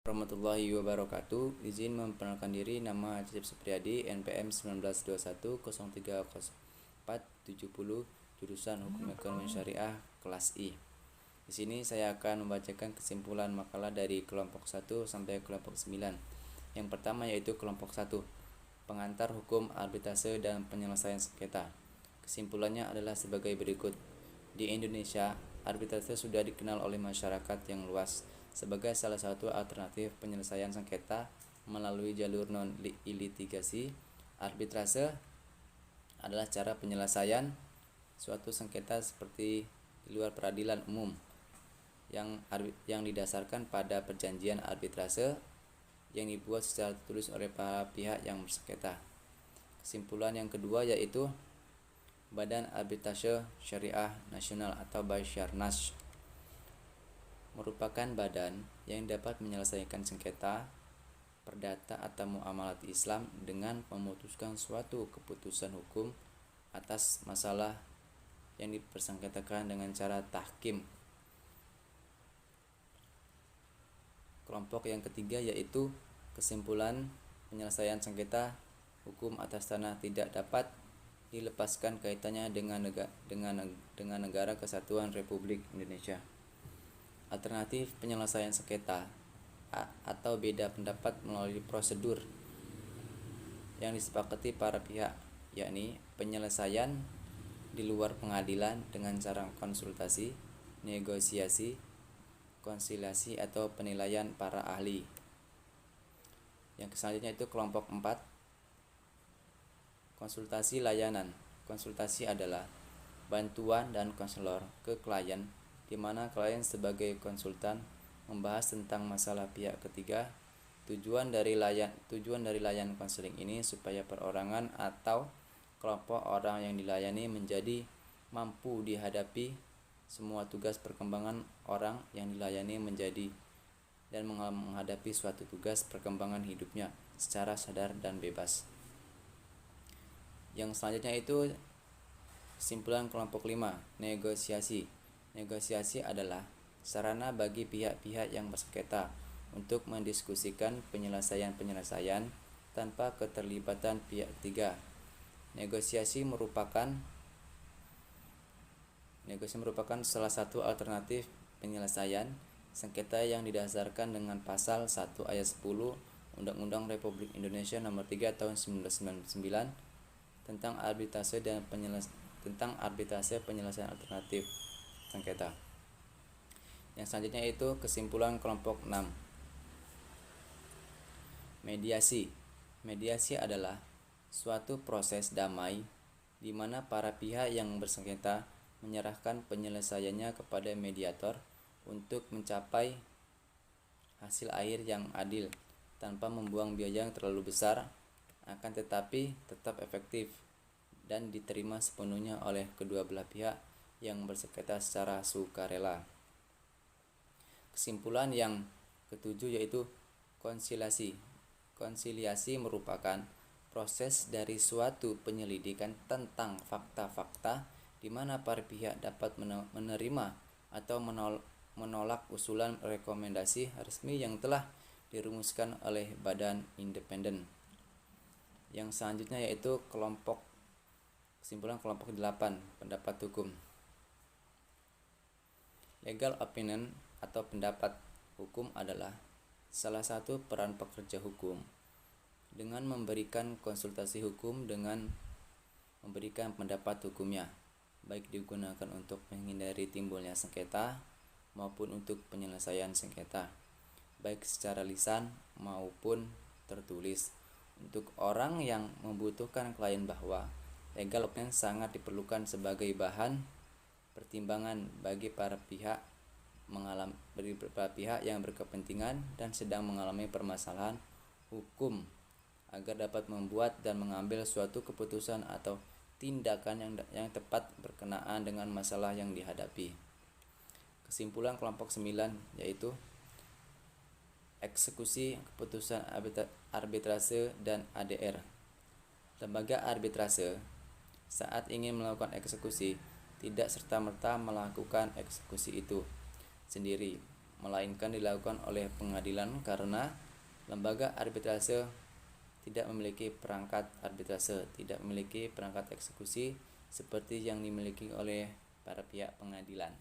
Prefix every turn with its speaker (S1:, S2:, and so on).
S1: Warahmatullahi wabarakatuh. Izin memperkenalkan diri, nama Cecep Supriyadi, NPM 1921 030470, jurusan Hukum Ekonomi Syariah kelas I. Di sini saya akan membacakan kesimpulan makalah dari kelompok 1 sampai kelompok 9. Yang pertama yaitu kelompok 1, pengantar hukum, arbitrase dan penyelesaian sengketa. Kesimpulannya adalah sebagai berikut. Di Indonesia, arbitrase sudah dikenal oleh masyarakat yang luas sebagai salah satu alternatif penyelesaian sengketa melalui jalur non-litigasi. Arbitrase adalah cara penyelesaian suatu sengketa seperti di luar peradilan umum yang didasarkan pada perjanjian arbitrase yang dibuat secara tertulis oleh para pihak yang bersengketa. Kesimpulan yang kedua yaitu Badan Arbitrase Syariah Nasional atau Basyarnas merupakan badan yang dapat menyelesaikan sengketa perdata atau muamalat Islam dengan memutuskan suatu keputusan hukum atas masalah yang dipersengketakan dengan cara tahkim. Kelompok yang ketiga yaitu kesimpulan penyelesaian sengketa hukum atas tanah tidak dapat dilepaskan kaitannya dengan negara Kesatuan Republik Indonesia. Alternatif penyelesaian sengketa atau beda pendapat melalui prosedur yang disepakati para pihak, yakni penyelesaian di luar pengadilan dengan cara konsultasi, negosiasi, konsiliasi atau penilaian para ahli. Yang selanjutnya itu kelompok 4, konsultasi layanan. Konsultasi adalah bantuan dan konselor ke klien, di mana klien sebagai konsultan membahas tentang masalah pihak ketiga. Tujuan dari layanan konseling ini supaya perorangan atau kelompok orang yang dilayani menjadi mampu dihadapi semua tugas perkembangan orang yang dilayani dan menghadapi suatu tugas perkembangan hidupnya secara sadar dan bebas. Yang selanjutnya itu kesimpulan kelompok 5, negosiasi. Negosiasi adalah sarana bagi pihak-pihak yang bersengketa untuk mendiskusikan penyelesaian tanpa keterlibatan pihak ketiga. Negosiasi merupakan salah satu alternatif penyelesaian sengketa yang didasarkan dengan pasal 1 ayat 10 Undang-Undang Republik Indonesia Nomor 3 Tahun 1999 tentang arbitrase penyelesaian alternatif sengketa. Yang selanjutnya itu kesimpulan kelompok 6, mediasi. Mediasi adalah suatu proses damai di mana para pihak yang bersengketa menyerahkan penyelesaiannya kepada mediator untuk mencapai hasil akhir yang adil tanpa membuang biaya yang terlalu besar, akan tetapi tetap efektif dan diterima sepenuhnya oleh kedua belah pihak yang bersengketa secara sukarela. Kesimpulan yang ketujuh yaitu konsiliasi. Konsiliasi merupakan proses dari suatu penyelidikan tentang fakta-fakta di mana para pihak dapat menerima atau menolak usulan rekomendasi resmi yang telah dirumuskan oleh badan independen. Yang selanjutnya yaitu kesimpulan kelompok 8, pendapat hukum. Legal opinion atau pendapat hukum adalah salah satu peran pekerja hukum dengan memberikan konsultasi hukum dengan memberikan pendapat hukumnya, baik digunakan untuk menghindari timbulnya sengketa maupun untuk penyelesaian sengketa, baik secara lisan maupun tertulis. Untuk orang yang membutuhkan klien bahwa legal opinion sangat diperlukan sebagai bahan pertimbangan bagi para pihak yang berkepentingan dan sedang mengalami permasalahan hukum agar dapat membuat dan mengambil suatu keputusan atau tindakan yang tepat berkenaan dengan masalah yang dihadapi. Kesimpulan kelompok 9 yaitu eksekusi keputusan arbitrase dan ADR. Lembaga arbitrase saat ingin melakukan eksekusi tidak serta-merta melakukan eksekusi itu sendiri, melainkan dilakukan oleh pengadilan karena lembaga arbitrase tidak memiliki perangkat arbitrase, tidak memiliki perangkat eksekusi seperti yang dimiliki oleh para pihak pengadilan.